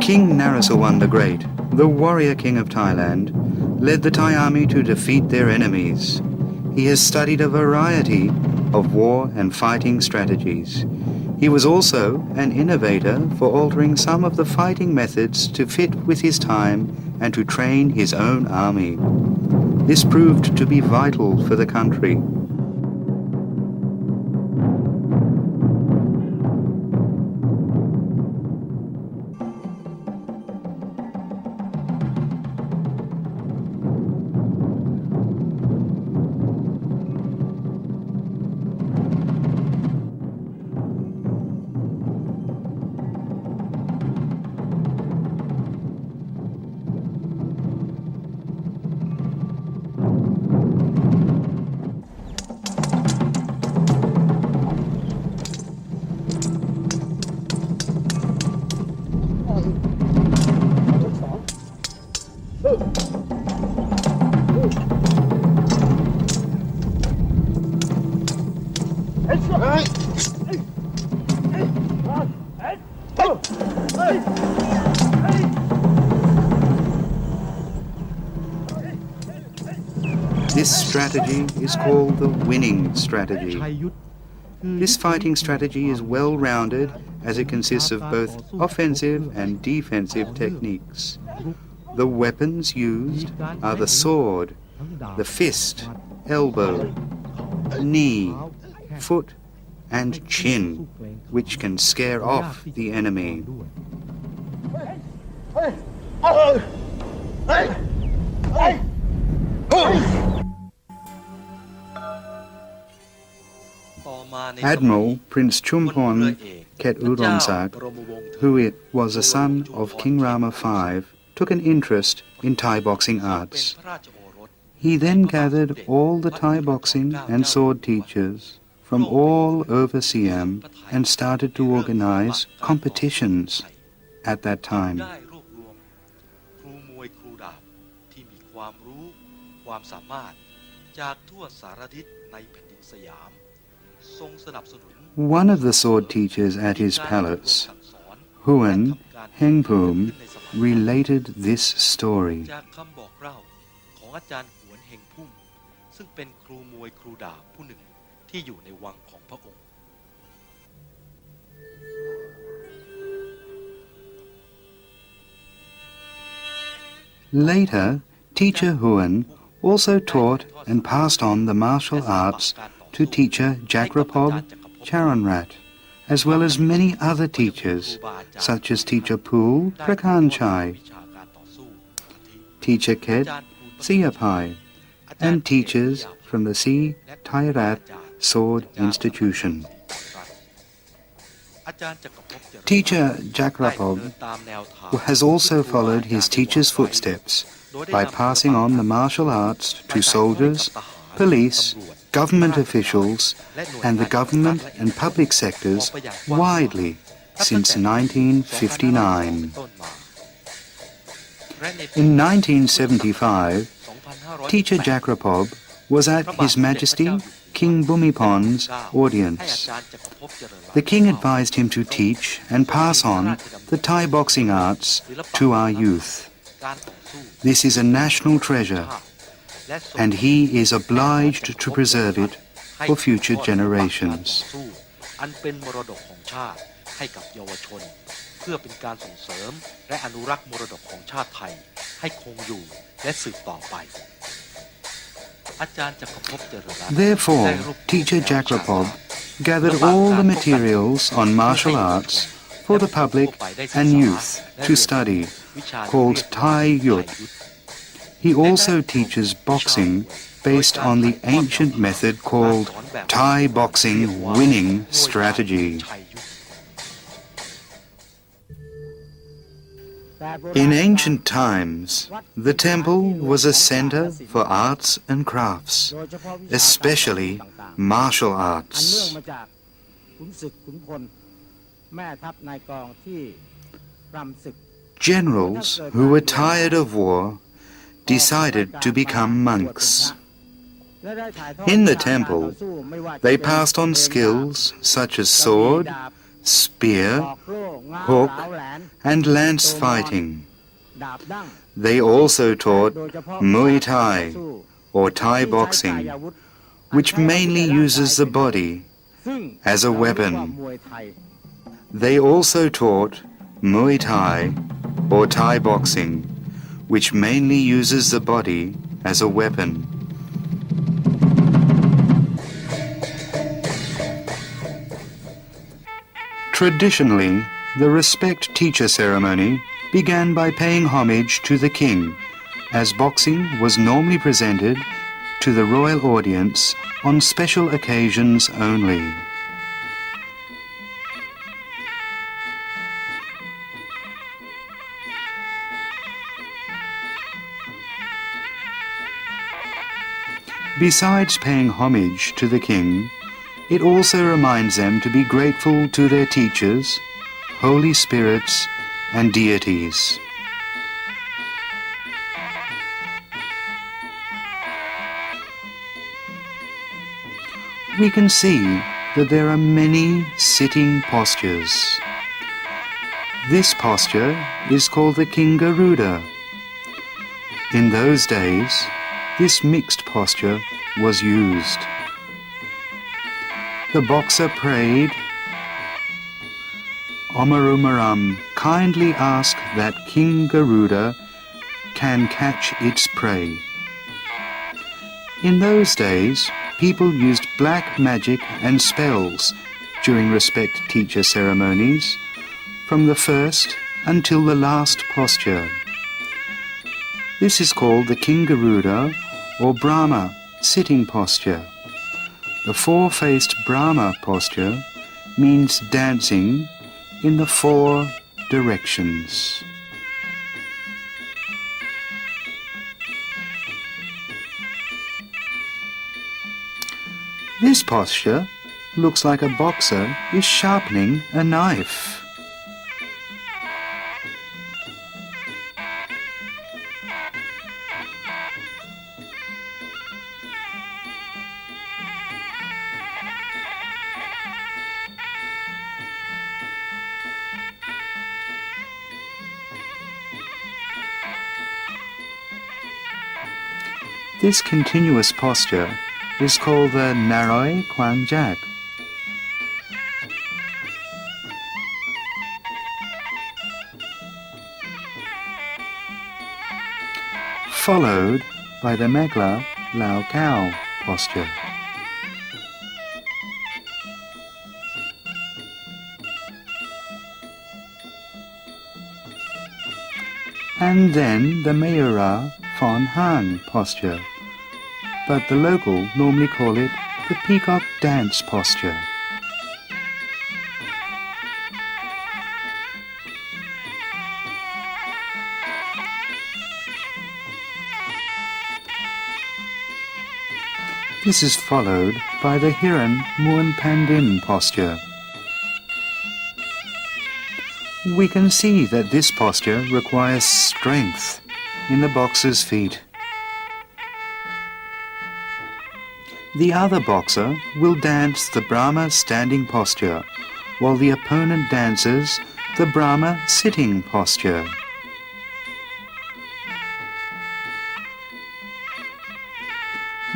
King Narasawan the Great, the warrior king of Thailand, led the Thai army to defeat their enemies. He has studied a variety of war and fighting strategies. He was also an innovator for altering some of the fighting methods to fit with his time and to train his own army. This proved to be vital for the country. This strategy is called the winning strategy. This fighting strategy is well-rounded as it consists of both offensive and defensive techniques. The weapons used are the sword, the fist, elbow, knee, foot, and chin, which can scare off the enemy. Admiral Prince Chumpon Ketudonsak, who was a son of King Rama V, took an interest in Thai boxing arts. He then gathered all the Thai boxing and sword teachers from all over Siam and started to organize competitions at that time. One of the sword teachers at his palace, Huan Hengpum, related this story. Later, teacher Huan also taught and passed on the martial arts to teacher Jagrapob Charanrat, as well as many other teachers, such as teacher Pool Prakanchai, teacher Ket Siapai, and teachers from the Si Thairat Sword Institution. Teacher Jagrapob has also followed his teacher's footsteps by passing on the martial arts to soldiers, police, government officials, and the government and public sectors widely since 1959. In 1975, teacher Jagrapob was at His Majesty King Bhumipon's audience. The king advised him to teach and pass on the Thai boxing arts to our youth. This is a national treasure, and he is obliged to preserve it for future generations. Therefore, teacher Jagrapob gathered all the materials on martial arts for the public and youth to study, called ChaiYuth. He also teaches boxing based on the ancient method called Thai boxing winning strategy. In ancient times, the temple was a center for arts and crafts, especially martial arts. Generals who were tired of war decided to become monks. In the temple, they passed on skills such as sword, spear, hook, and lance fighting. They also taught Muay Thai, or Thai boxing, which mainly uses the body as a weapon. They also taught Muay Thai, or Thai boxing, which mainly uses the body as a weapon. Traditionally, the respect teacher ceremony began by paying homage to the king, as boxing was normally presented to the royal audience on special occasions only. Besides paying homage to the king, it also reminds them to be grateful to their teachers, holy spirits, and deities. We can see that there are many sitting postures. This posture is called the King Garuda. In those days, this mixed posture was used. The boxer prayed, Omarumaram, kindly ask that King Garuda can catch its prey. In those days, people used black magic and spells during respect teacher ceremonies, from the first until the last posture. This is called the King Garuda or Brahma sitting posture. The four-faced Brahma posture means dancing in the four directions. This posture looks like a boxer is sharpening a knife. This continuous posture is called the Naroi Kwang Jak. Followed by the Megla Lao Cow posture. And then the Mayura Fon Han posture, but the local normally call it the peacock dance posture. This is followed by the Hiran Muan Pandin posture. We can see that this posture requires strength in the boxer's feet. The other boxer will dance the Brahma standing posture, while the opponent dances the Brahma sitting posture.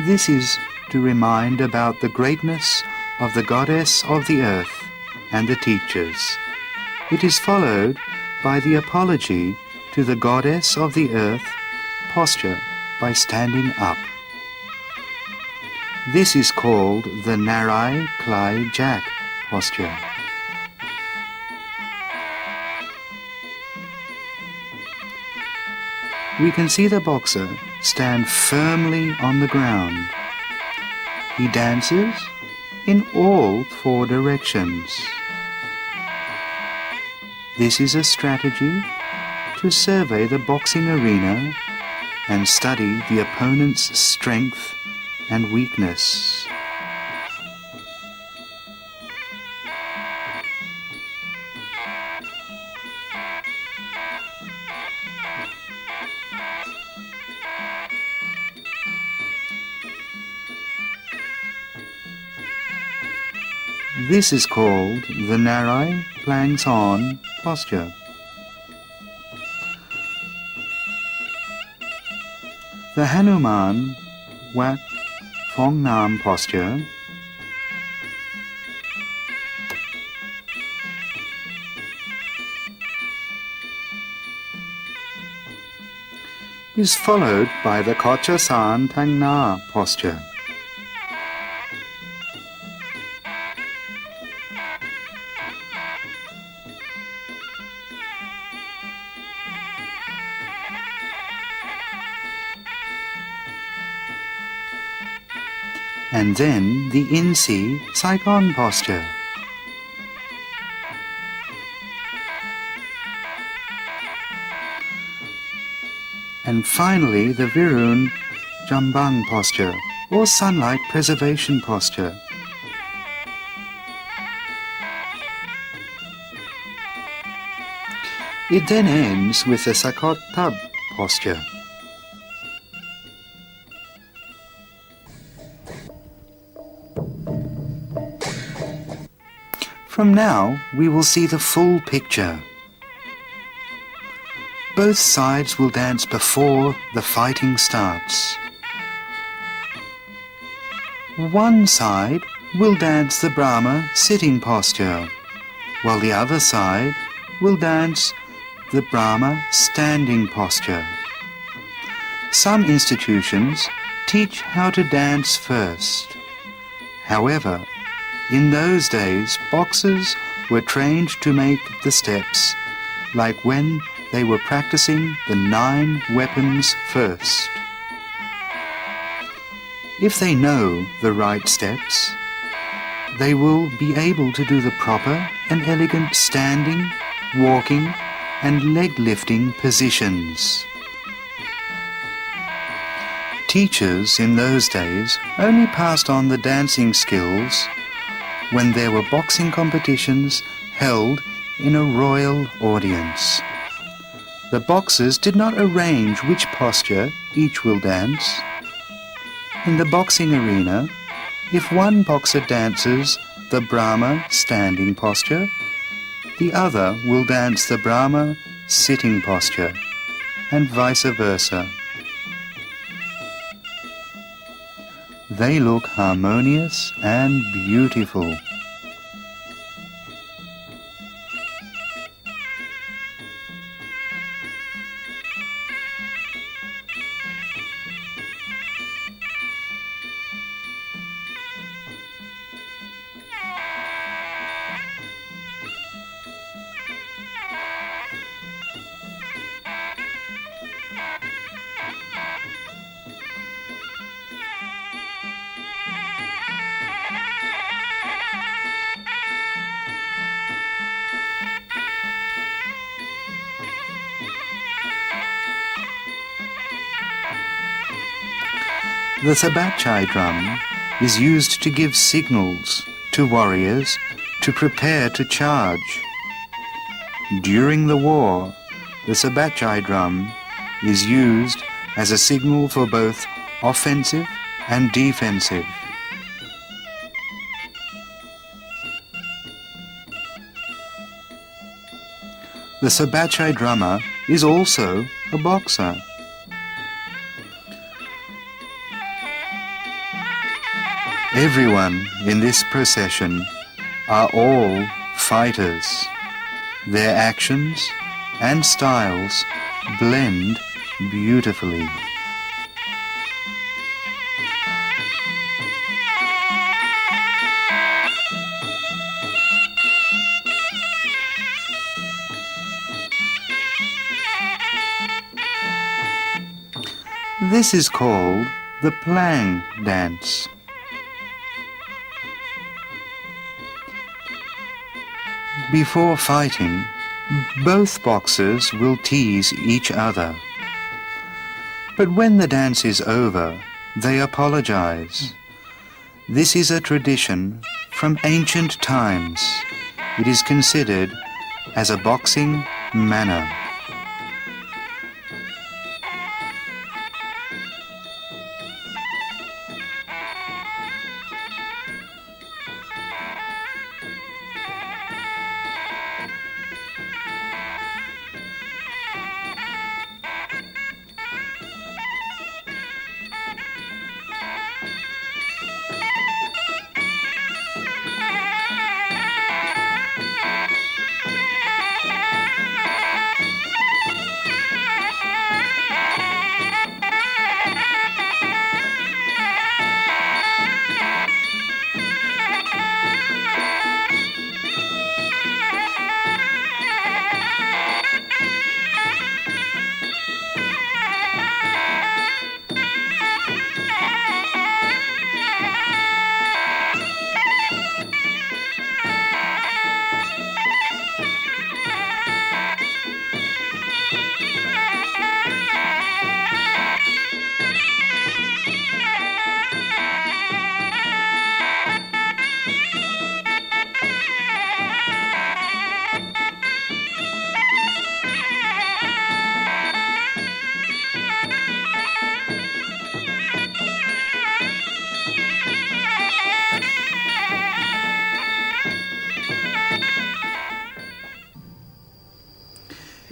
This is to remind about the greatness of the goddess of the earth and the teachers. It is followed by the apology to the goddess of the earth posture by standing up. This is called the Narai Klai Jak posture. We can see the boxer stand firmly on the ground. He dances in all four directions. This is a strategy to survey the boxing arena and study the opponent's strength and weakness. This is called the Narai Planks On posture. The Hanuman Wak Phong Nam posture is followed by the Kocha San Tang Na posture. And then the Insi Saigon posture. And finally the Virun Jambang posture, or sunlight preservation posture. It then ends with the Sakot Tab posture. From now, we will see the full picture. Both sides will dance before the fighting starts. One side will dance the Brahma sitting posture, while the other side will dance the Brahma standing posture. Some institutions teach how to dance first. However, in those days, boxers were trained to make the steps, like when they were practicing the 9 weapons first. If they know the right steps, they will be able to do the proper and elegant standing, walking, and leg lifting positions. Teachers in those days only passed on the dancing skills when there were boxing competitions held in a royal audience. The boxers did not arrange which posture each will dance. In the boxing arena, if one boxer dances the Brahma standing posture, the other will dance the Brahma sitting posture, and vice versa. They look harmonious and beautiful. The Sabachai drum is used to give signals to warriors to prepare to charge. During the war, the Sabachai drum is used as a signal for both offensive and defensive. The Sabachai drummer is also a boxer. Everyone in this procession are all fighters. Their actions and styles blend beautifully. This is called the Plang dance. Before fighting, both boxers will tease each other. But when the dance is over, they apologize. This is a tradition from ancient times. It is considered as a boxing manner.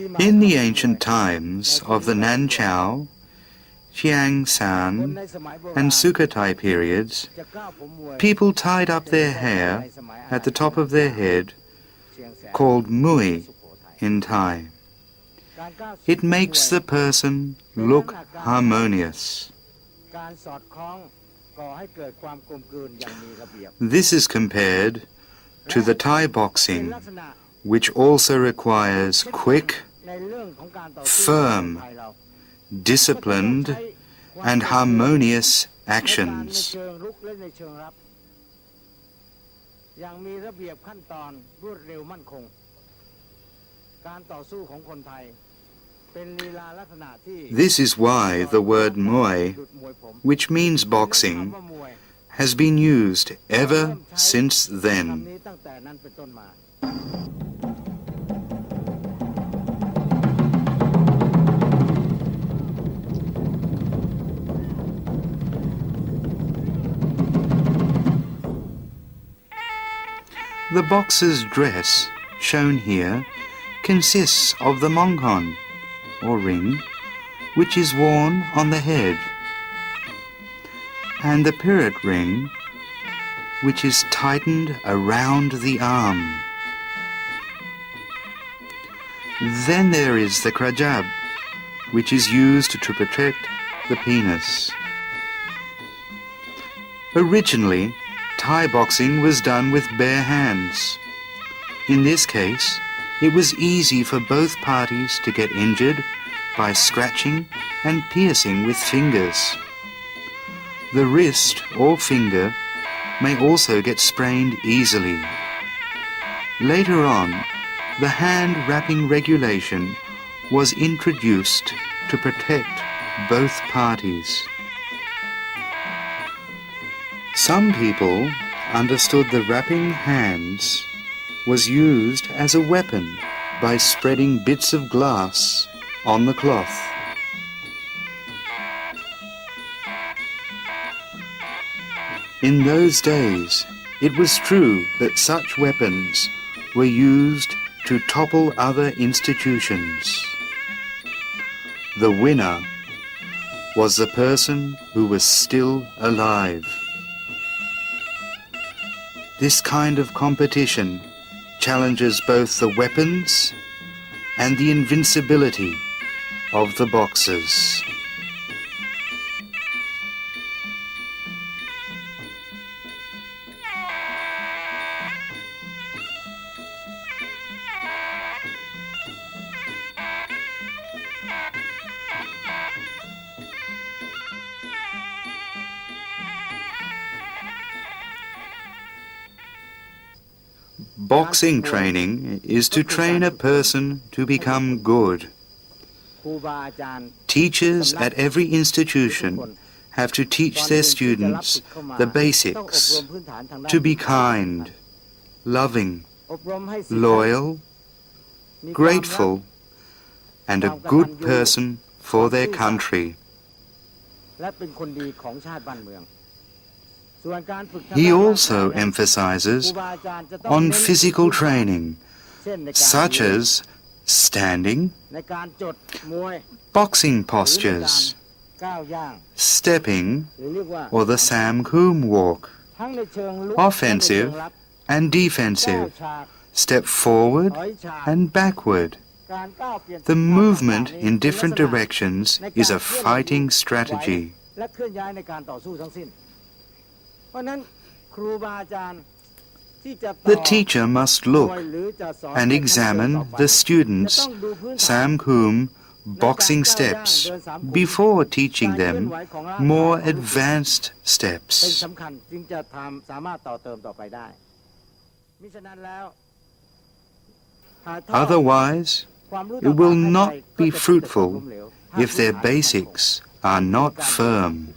In the ancient times of the Nanchao, Qiangshan, and Sukhothai periods, people tied up their hair at the top of their head, called Muay in Thai. It makes the person look harmonious. This is compared to the Thai boxing, which also requires quick, firm, disciplined, and harmonious actions. This is why the word Muay, which means boxing, has been used ever since then. The boxer's dress, shown here, consists of the mongkon, or ring, which is worn on the head, and the pirat ring, which is tightened around the arm. Then there is the krajab, which is used to protect the penis. Originally, Thai boxing was done with bare hands. In this case, it was easy for both parties to get injured by scratching and piercing with fingers. The wrist or finger may also get sprained easily. Later on, the hand wrapping regulation was introduced to protect both parties. Some people understood the wrapping hands was used as a weapon by spreading bits of glass on the cloth. In those days, it was true that such weapons were used to topple other institutions. The winner was the person who was still alive. This kind of competition challenges both the weapons and the invincibility of the boxers. Boxing training is to train a person to become good. Teachers at every institution have to teach their students the basics, to be kind, loving, loyal, grateful, and a good person for their country. He also emphasizes on physical training, such as standing, boxing postures, stepping, or the Samkhum walk, offensive and defensive, step forward and backward. The movement in different directions is a fighting strategy. The teacher must look and examine the students' Samkhum boxing steps before teaching them more advanced steps. Otherwise, it will not be fruitful if their basics are not firm.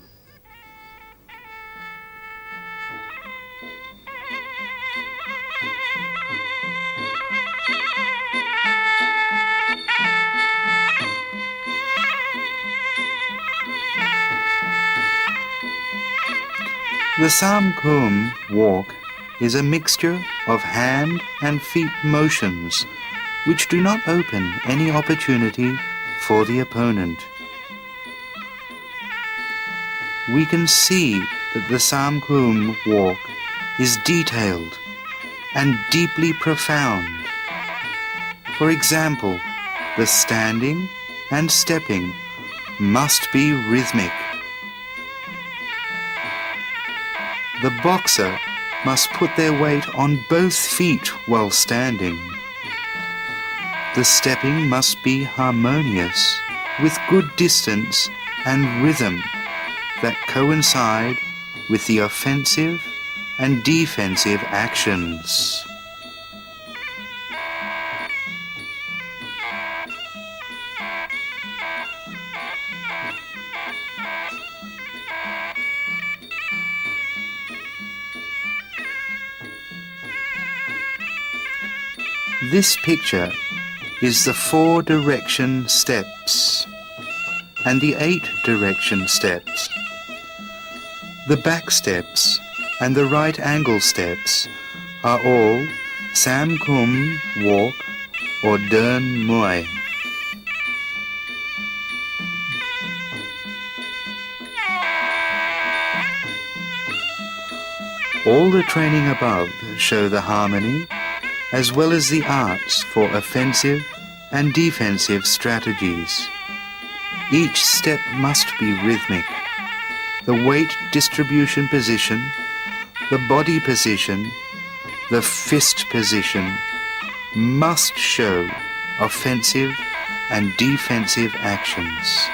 The Samkhum walk is a mixture of hand and feet motions which do not open any opportunity for the opponent. We can see that the Samkum walk is detailed and deeply profound. For example, the standing and stepping must be rhythmic. The boxer must put their weight on both feet while standing. The stepping must be harmonious, with good distance and rhythm that coincide with the offensive and defensive actions. This picture is the 4-direction steps and the 8-direction steps. The back steps and the right angle steps are all Samkum walk or Dern Muay. All the training above show the harmony as well as the arts for offensive and defensive strategies. Each step must be rhythmic. The weight distribution position, the body position, the fist position must show offensive and defensive actions.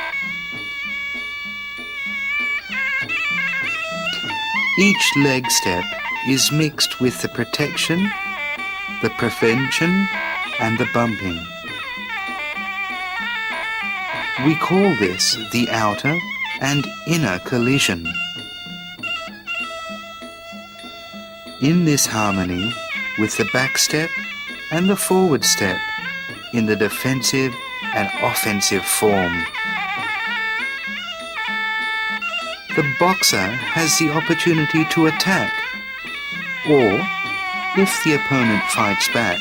Each leg step is mixed with the protection, the prevention, and the bumping. We call this the outer and inner collision. In this harmony with the back step and the forward step in the defensive and offensive form. The boxer has the opportunity to attack, or if the opponent fights back,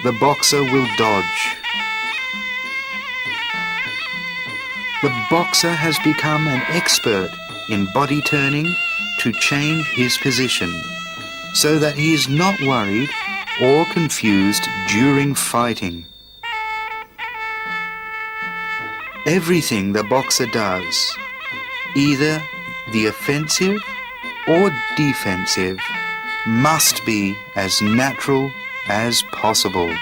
the boxer will dodge. The boxer has become an expert in body turning to change his position so that he is not worried or confused during fighting. Everything the boxer does, either the offensive or defensive, must be as natural as possible.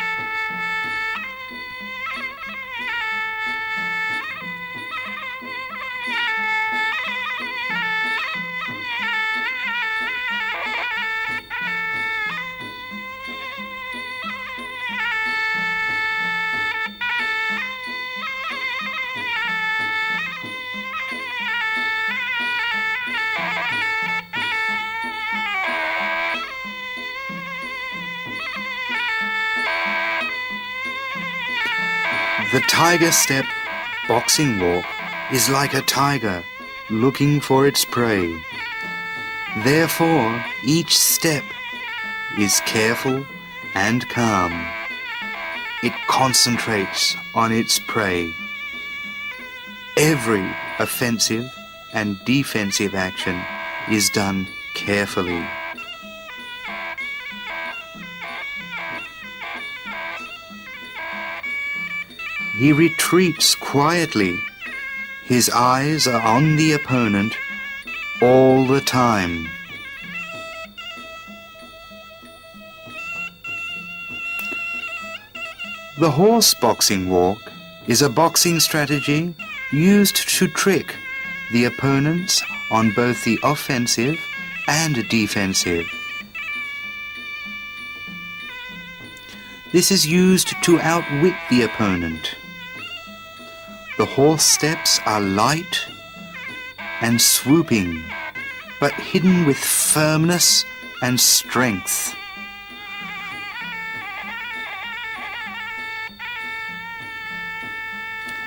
The tiger step boxing walk is like a tiger looking for its prey. Therefore, each step is careful and calm. It concentrates on its prey. Every offensive and defensive action is done carefully. He retreats quietly. His eyes are on the opponent all the time. The horse boxing walk is a boxing strategy used to trick the opponents on both the offensive and defensive. This is used to outwit the opponent. The horse steps are light and swooping, but hidden with firmness and strength.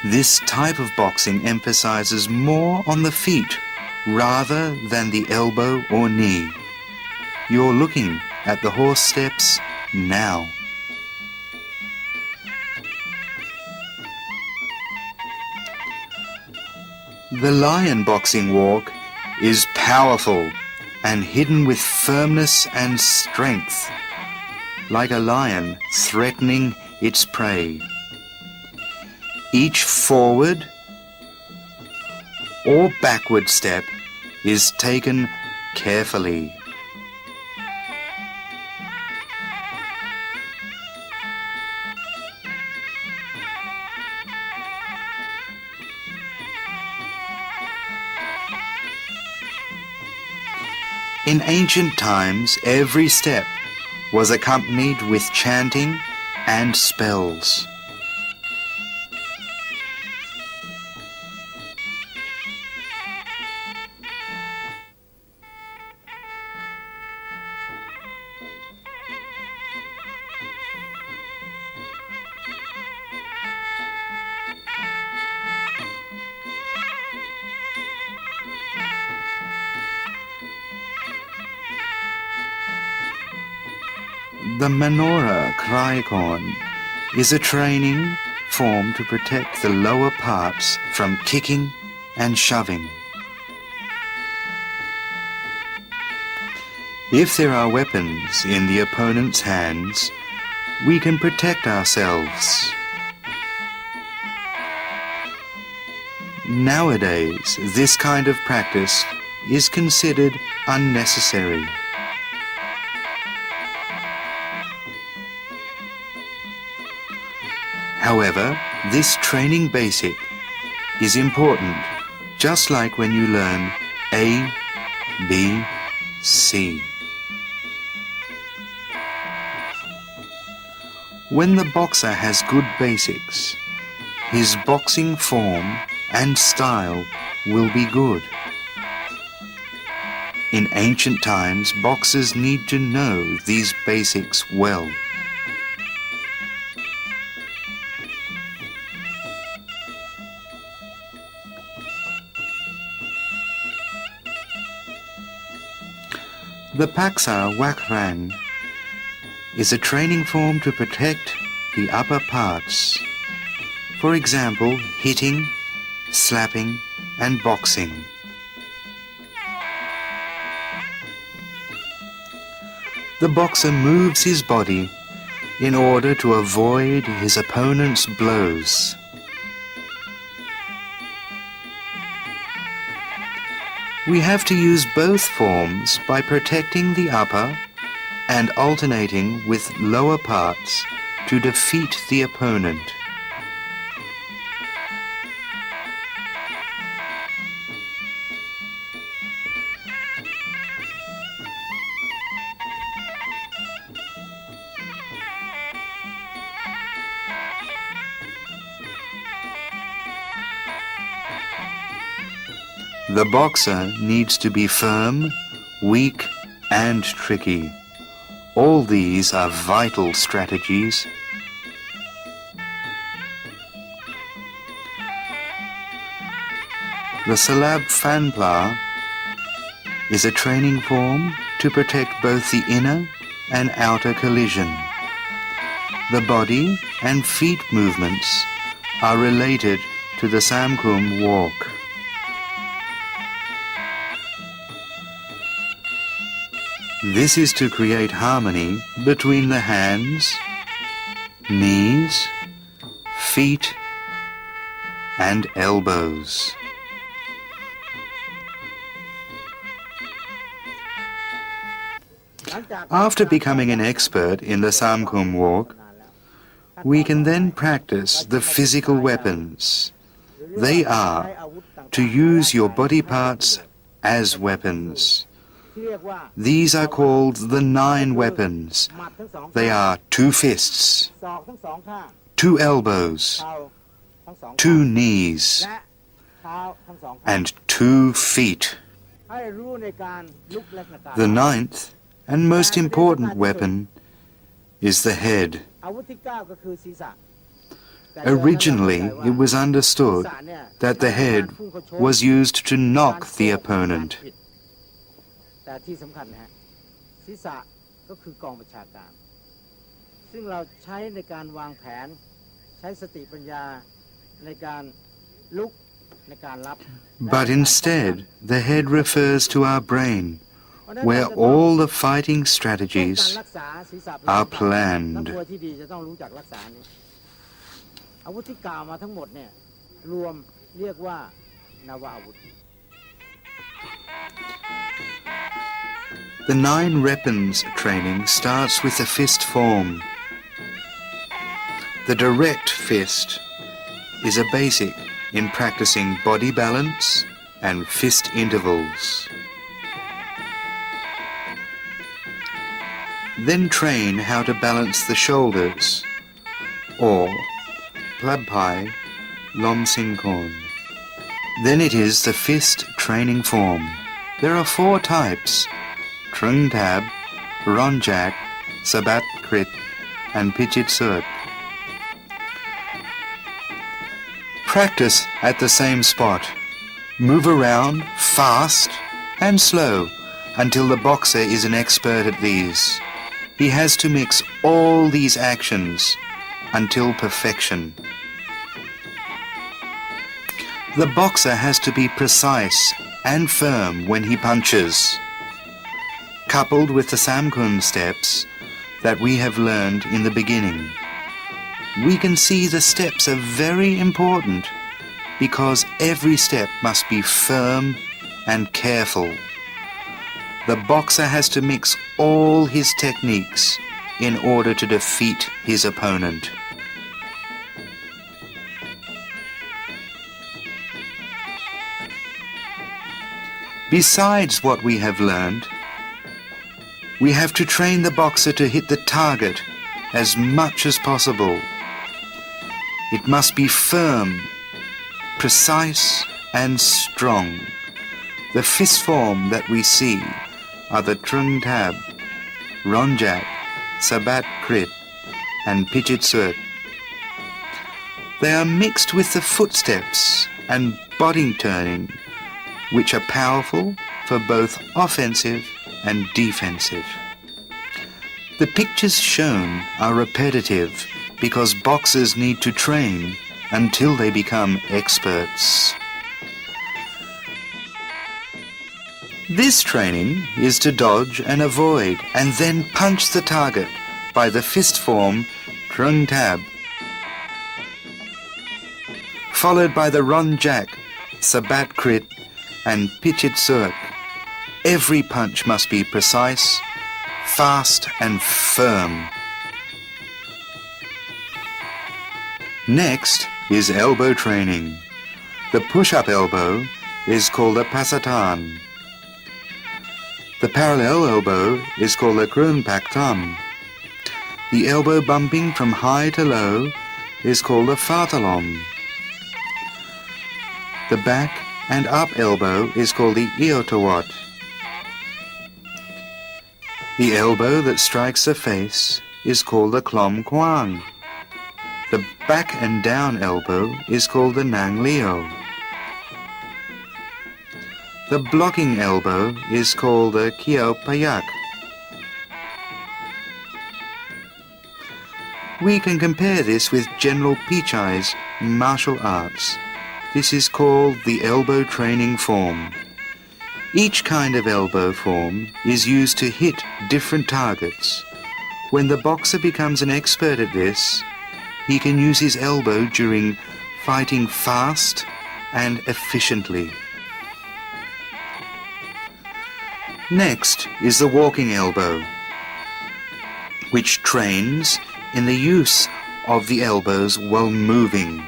This type of boxing emphasizes more on the feet rather than the elbow or knee. You're looking at the horse steps now. The lion boxing walk is powerful and hidden with firmness and strength, like a lion threatening its prey. Each forward or backward step is taken carefully. In ancient times, every step was accompanied with chanting and spells. The menorah crycorn is a training form to protect the lower parts from kicking and shoving. If there are weapons in the opponent's hands, we can protect ourselves. Nowadays, this kind of practice is considered unnecessary. However, this training basic is important, just like when you learn A, B, C. When the boxer has good basics, his boxing form and style will be good. In ancient times, boxers need to know these basics well. The Paksa Wakrang is a training form to protect the upper parts. For example, hitting, slapping, and boxing. The boxer moves his body in order to avoid his opponent's blows. We have to use both forms by protecting the upper and alternating with lower parts to defeat the opponent. The boxer needs to be firm, weak, and tricky. All these are vital strategies. The Salab Fanpla is a training form to protect both the inner and outer collision. The body and feet movements are related to the Samkum walk. This is to create harmony between the hands, knees, feet, and elbows. After becoming an expert in the Samkum walk, we can then practice the physical weapons. They are to use your body parts as weapons. These are called the 9 weapons. They are 2 fists, 2 elbows, 2 knees, and 2 feet. The 9th and most important weapon is the head. Originally, it was understood that the head was used to knock the opponent. แต่ที่สำคัญนะฮะศีรษะก็คือกองบัญชาการซึ่งเราใช้ในการวางแผนใช้สติปัญญาในการลุก ในการรับ But instead, the head refers to our brain, where all the fighting การ strategies รักษาศีรษะเป็น are นัก planned. มวยที่ดีจะต้องรู้จักรักษานี้อาวุธที่กล่าวมาทั้งหมดเนี่ยรวมเรียกว่านวอาวุธ The 9 weapons training starts with the fist form. The direct fist is a basic in practicing body balance and fist intervals. Then train how to balance the shoulders, or Plabpai Lom Sinkorn. Then it is the fist training form. There are 4 types: Trung Tab, Ronjak, Sabat Krit, and Pichit Surt. Practice at the same spot. Move around fast and slow until the boxer is an expert at these. He has to mix all these actions until perfection. The boxer has to be precise and firm when he punches. Coupled with the Samkun steps that we have learned in the beginning, we can see the steps are very important because every step must be firm and careful. The boxer has to mix all his techniques in order to defeat his opponent. Besides what we have learned, we have to train the boxer to hit the target as much as possible. It must be firm, precise and strong. The fist form that we see are the Trung Tab, Ronjak, Sabat Krit and Pichit Surt. They are mixed with the footsteps and body turning, which are powerful for both offensive and defensive. The pictures shown are repetitive because boxers need to train until they become experts. This training is to dodge and avoid and then punch the target by the fist form Trung Tab, followed by the Ronjak, Sabat Krit and Pichit Surt. Every punch must be precise, fast and firm. Next is elbow training. The push-up elbow is called a Pasatan. The parallel elbow is called a Krun Pak Tam. The elbow bumping from high to low is called a Fatalom. The back and up elbow is called the Iotawat. The elbow that strikes the face is called the Klom Kwang. The back and down elbow is called the Nang Leo. The blocking elbow is called the Kiao Payak. We can compare this with General Pichai's martial arts. This is called the elbow training form. Each kind of elbow form is used to hit different targets. When the boxer becomes an expert at this, he can use his elbow during fighting fast and efficiently. Next is the walking elbow, which trains in the use of the elbows while moving.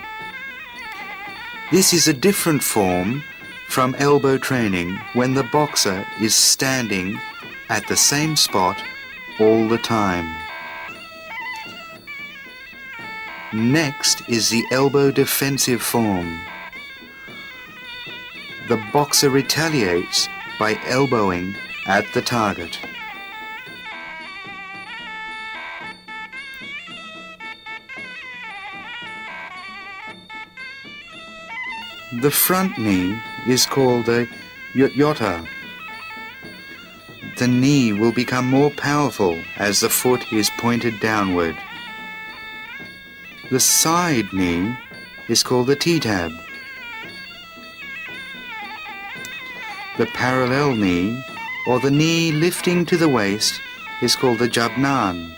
This is a different form from elbow training when the boxer is standing at the same spot all the time. Next is the elbow defensive form. The boxer retaliates by elbowing at the target. The front knee is called a Yotta. The knee will become more powerful as the foot is pointed downward. The side knee is called the T-tab. The parallel knee, or the knee lifting to the waist, is called the jabnan.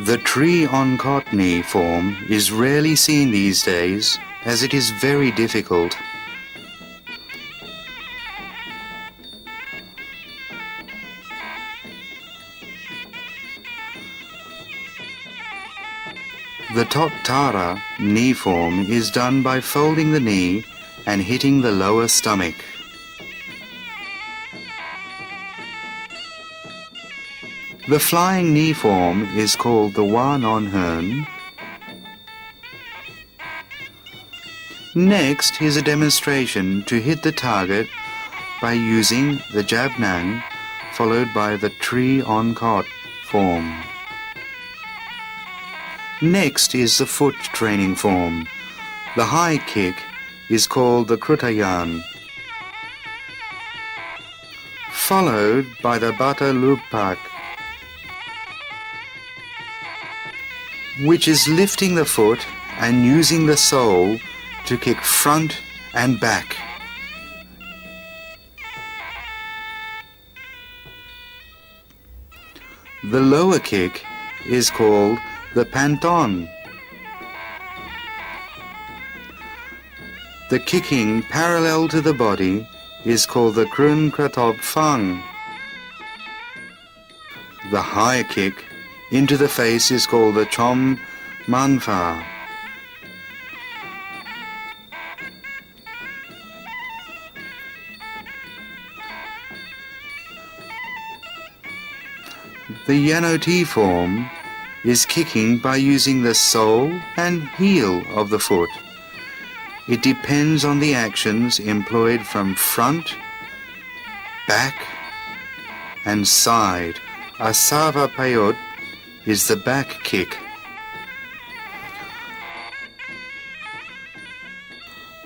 The tree-on-cot knee form is rarely seen these days, as it is very difficult. The top tara knee form is done by folding the knee and hitting the lower stomach. The flying knee form is called the Wa-non-hern. Next is a demonstration to hit the target by using the jabnan followed by the tree-on-cot form. Next is the foot training form. The high kick is called the krutayan, followed by the bata lupak, which is lifting the foot and using the sole to kick front and back. The lower kick is called the panton. The kicking parallel to the body is called the krun kratop fang. The high kick into the face is called the chom manfa. The yanoti form is kicking by using the sole and heel of the foot. It depends on the actions employed from front, back and side. Asava payot is the back kick.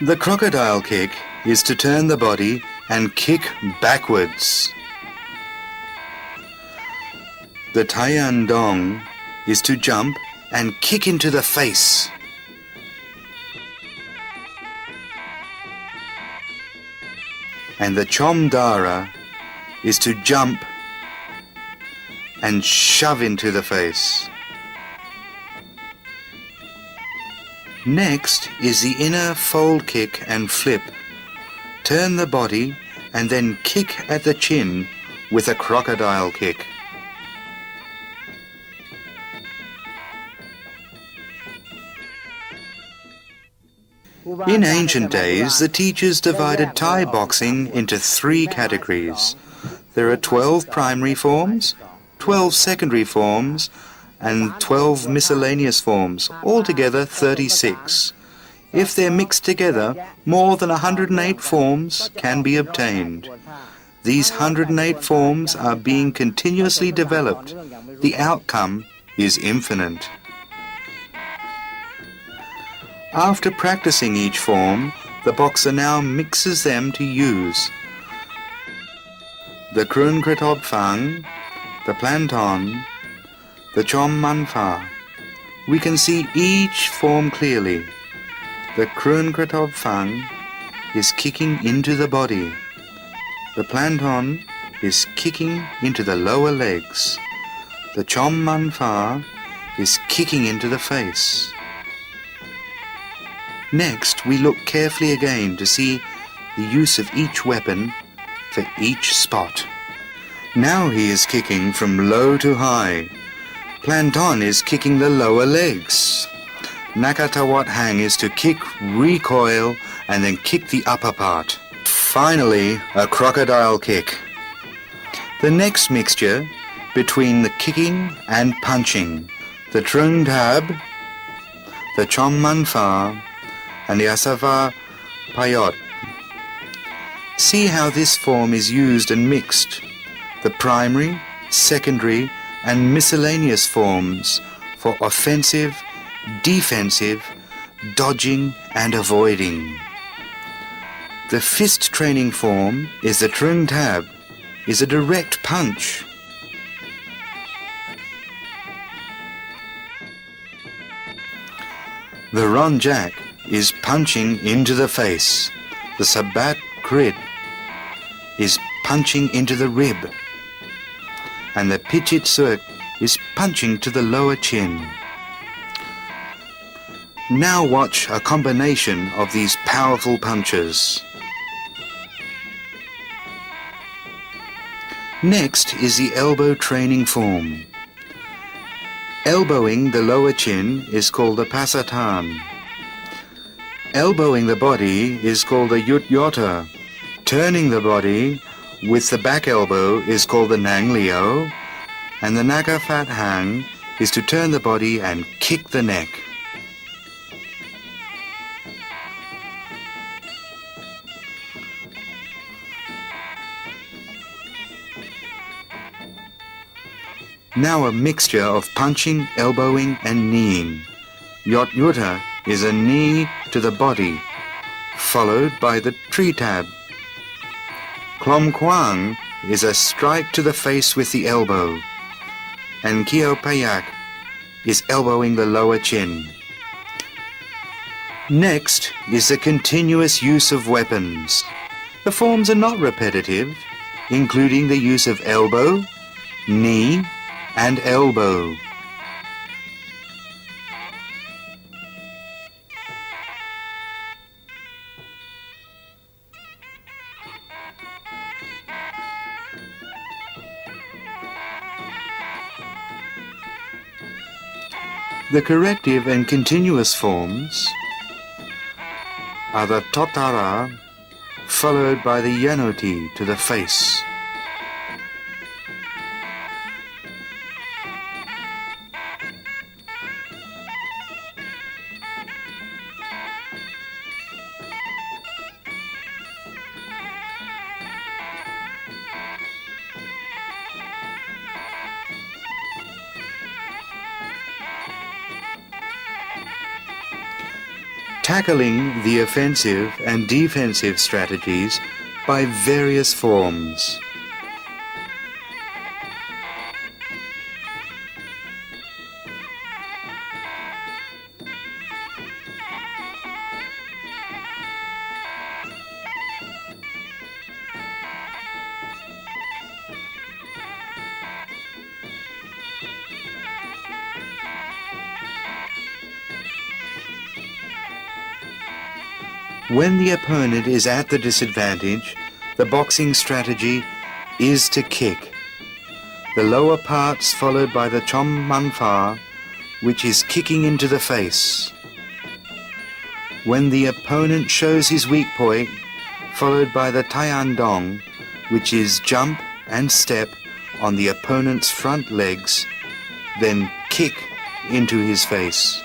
The crocodile kick is to turn the body and kick backwards. The Taiyan dong is to jump and kick into the face. And the chom dara is to jump and shove into the face. Next is the inner fold kick and flip. Turn the body and then kick at the chin with a crocodile kick. In ancient days, the teachers divided Thai boxing into 3 categories. There are 12 primary forms, 12 secondary forms, and 12 miscellaneous forms, altogether 36. If they're mixed together, more than 108 forms can be obtained. These 108 forms are being continuously developed. The outcome is infinite. After practicing each form, the boxer now mixes them to use the krun kratop fang, the planton, the chom manfa. We can see each form clearly. The krun kratop fang is kicking into the body. The planton is kicking into the lower legs. The chom manfa is kicking into the face. Next, we look carefully again to see the use of each weapon for each spot. Now he is kicking from low to high. Planton is kicking the lower legs. Nakatawat hang is to kick, recoil, and then kick the upper part. Finally, a crocodile kick. The next mixture between the kicking and punching, the trung tab, the chom manfa, and the asava payot. See how this form is used and mixed. The primary, secondary, and miscellaneous forms for offensive, defensive, dodging, and avoiding. The fist training form is the trung tab, is a direct punch. The Ronjak is punching into the face. The Sabat Krit is punching into the rib. And the Pichit Suek is punching to the lower chin. Now watch a combination of these powerful punches. Next is the elbow training form. Elbowing the lower chin is called the Pasatan. Elbowing the body is called the Yut Yota. Turning the body with the back elbow is called the Nang Leo. And the Naga Fat Hang is to turn the body and kick the neck. Now a mixture of punching, elbowing and kneeing. Yot Yuta is a knee to the body, followed by the tree tab. Klom Kwang is a strike to the face with the elbow. And Kio Payak is elbowing the lower chin. Next is the continuous use of weapons. The forms are not repetitive, including the use of elbow, knee, and elbow. The corrective and continuous forms are the Totara, followed by the Yanoti to the face. Tackling the offensive and defensive strategies by various forms. When the opponent is at the disadvantage, the boxing strategy is to kick. The lower parts followed by the Chom Manfa, which is kicking into the face. When the opponent shows his weak point, followed by the Taian Dong, which is jump and step on the opponent's front legs, then kick into his face.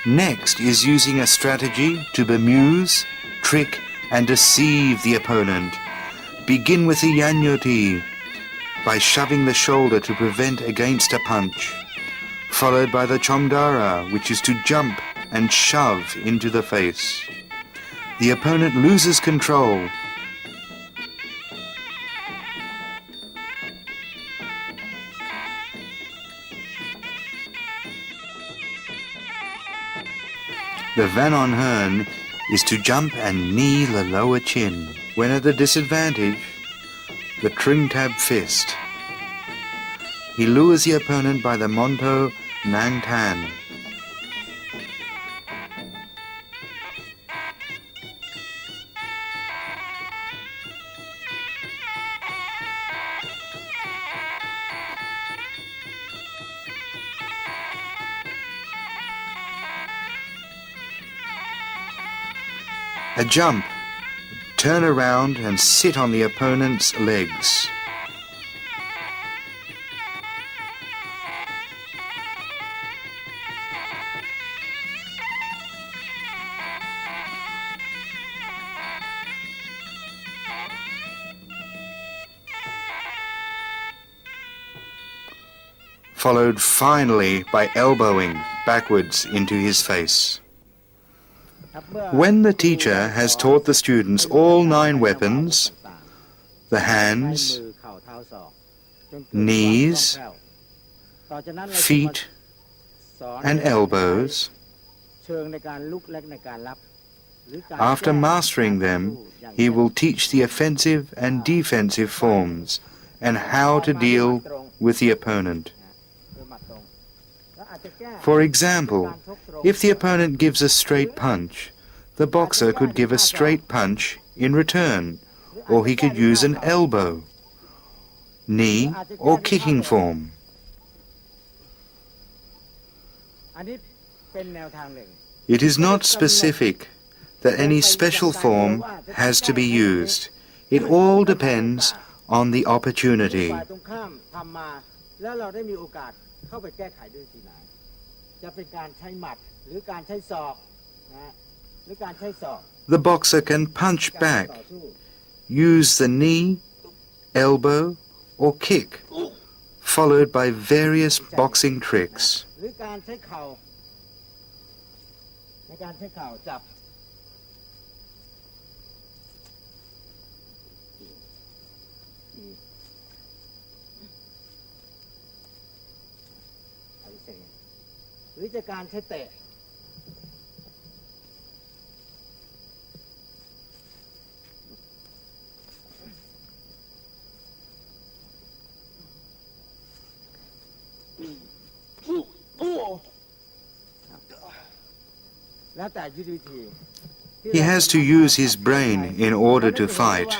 Next is using a strategy to bemuse, trick and deceive the opponent. Begin with the Yanyoti by shoving the shoulder to prevent against a punch, followed by the Chomdara, which is to jump and shove into the face. The opponent loses control. The Van on Hern is to jump and knee the lower chin. When at a disadvantage, the Tring Tab Fist. He lures the opponent by the Monto Nang Tan. A jump, turn around and sit on the opponent's legs. Followed finally by elbowing backwards into his face. When the teacher has taught the students all 9 weapons, the hands, knees, feet, and elbows. เชิงในการลุกและในการรับหรือการ After mastering them, he will teach the offensive and defensive forms and how to deal with the opponent. For example, if the opponent gives a straight punch, the boxer could give a straight punch in return, or he could use an elbow, knee, or kicking form. อันนี้เป็นแนวทางหนึ่ง It is not specific that any special form has to be used. It all depends on the opportunity. ฝ่ายตรงข้ามทำมาแล้วเราได้มีโอกาสเข้าไปแก้ไขด้วยวิธีไหนจะเป็นการใช้หมัดหรือการใช้ศอกนะหรือการใช้ศอก The boxer can punch back, use the knee, elbow, or kick, followed by various boxing tricks. หรือการใช้เข่าในการใช้เข่าจับหรือจะการใช้เตะแล้วแต่ยุทธวิธี He has to use his brain in order to fight.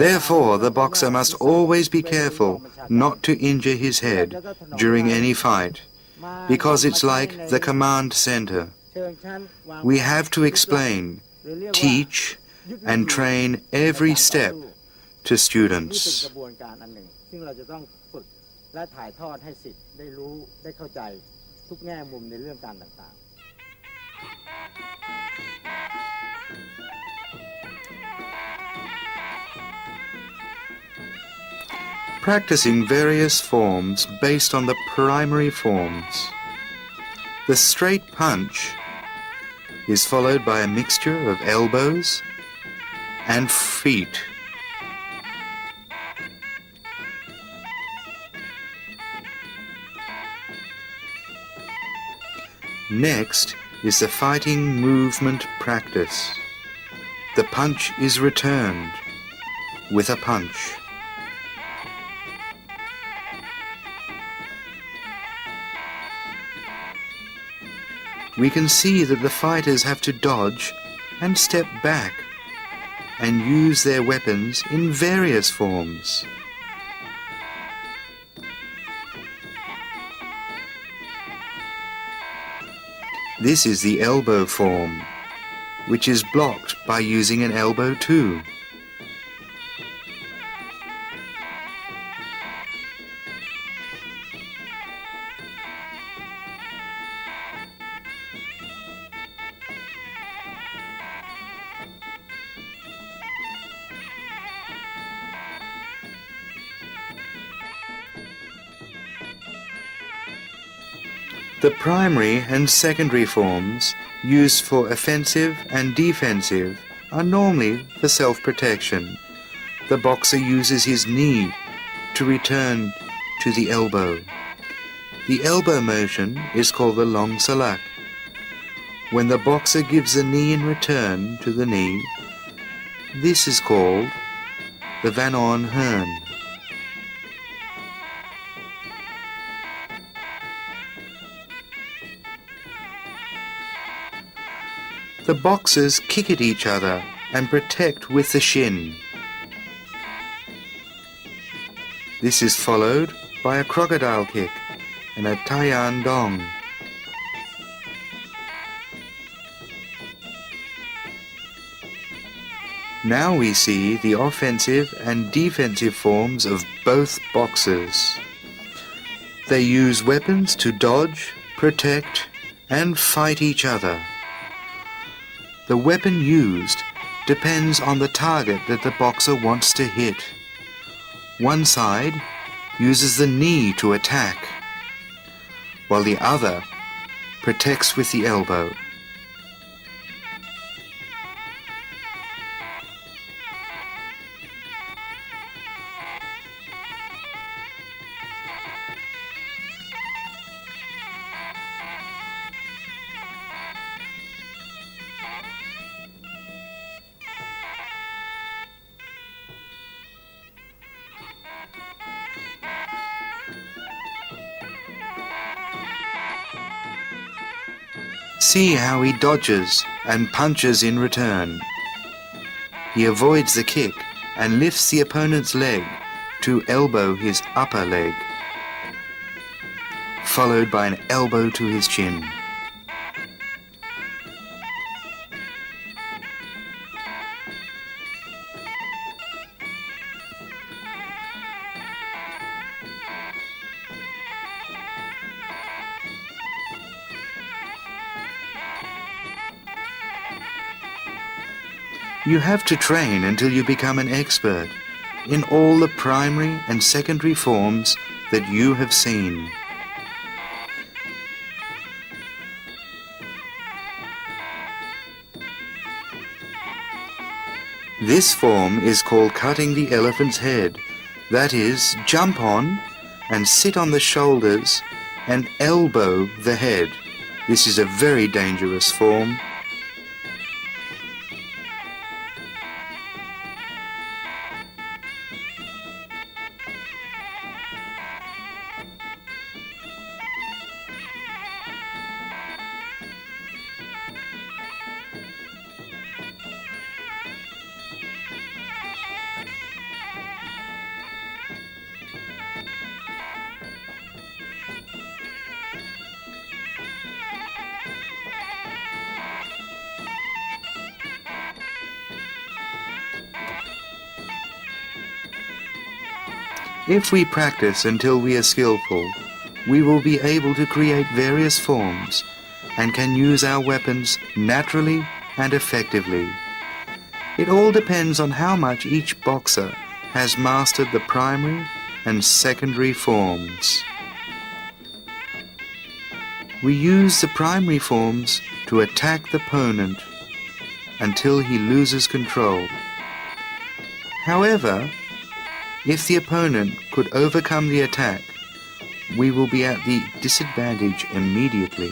Therefore, the boxer must always be careful not to injure his head during any fight, because it's like the command center. We have to explain, teach, and train every step to นี่เป็น students. กระบวนการอันหนึ่งซึ่งเราจะต้องฝึกและถ่ายทอดให้ศิษย์ได้รู้ได้เข้าใจทุกแง่มุมในเรื่องการต่างๆ Practicing various forms based on the primary forms. The straight punch is followed by a mixture of elbows and feet. Next is the fighting movement practice. The punch is returned with a punch. We can see that the fighters have to dodge and step back and use their weapons in various forms. This is the elbow form, which is blocked by using an elbow too. The primary and secondary forms used for offensive and defensive are normally for self-protection. The boxer uses his knee to return to the elbow. The elbow motion is called the long salak. When the boxer gives the knee in return to the knee, this is called the Van On Hearn. The boxers kick at each other and protect with the shin. This is followed by a crocodile kick and a Taiyan dong. Now we see the offensive and defensive forms of both boxers. They use weapons to dodge, protect, and fight each other. The weapon used depends on the target that the boxer wants to hit. One side uses the knee to attack, while the other protects with the elbow. See how he dodges and punches in return. He avoids the kick and lifts the opponent's leg to elbow his upper leg, followed by an elbow to his chin. You have to train until you become an expert in all the primary and secondary forms that you have seen. This form is called cutting the elephant's head. That is, jump on and sit on the shoulders and elbow the head. This is a very dangerous form. If we practice until we are skillful, we will be able to create various forms and can use our weapons naturally and effectively. It all depends on how much each boxer has mastered the primary and secondary forms. We use the primary forms to attack the opponent until he loses control. However, if the opponent could overcome the attack, we will be at the disadvantage immediately.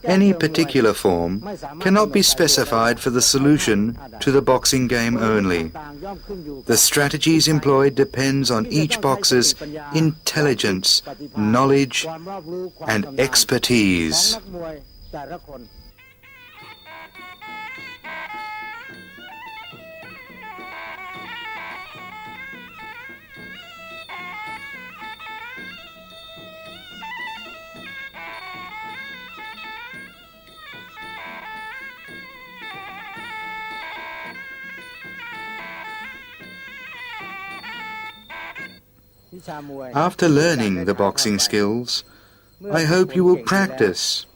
Any particular form cannot be specified for the solution to the boxing game only. The strategies employed depends on each boxer's intelligence, knowledge, and expertise. After learning the boxing skills, I hope you will practice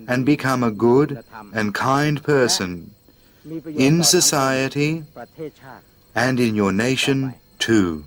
and become a good and kind person in society and in your nation too.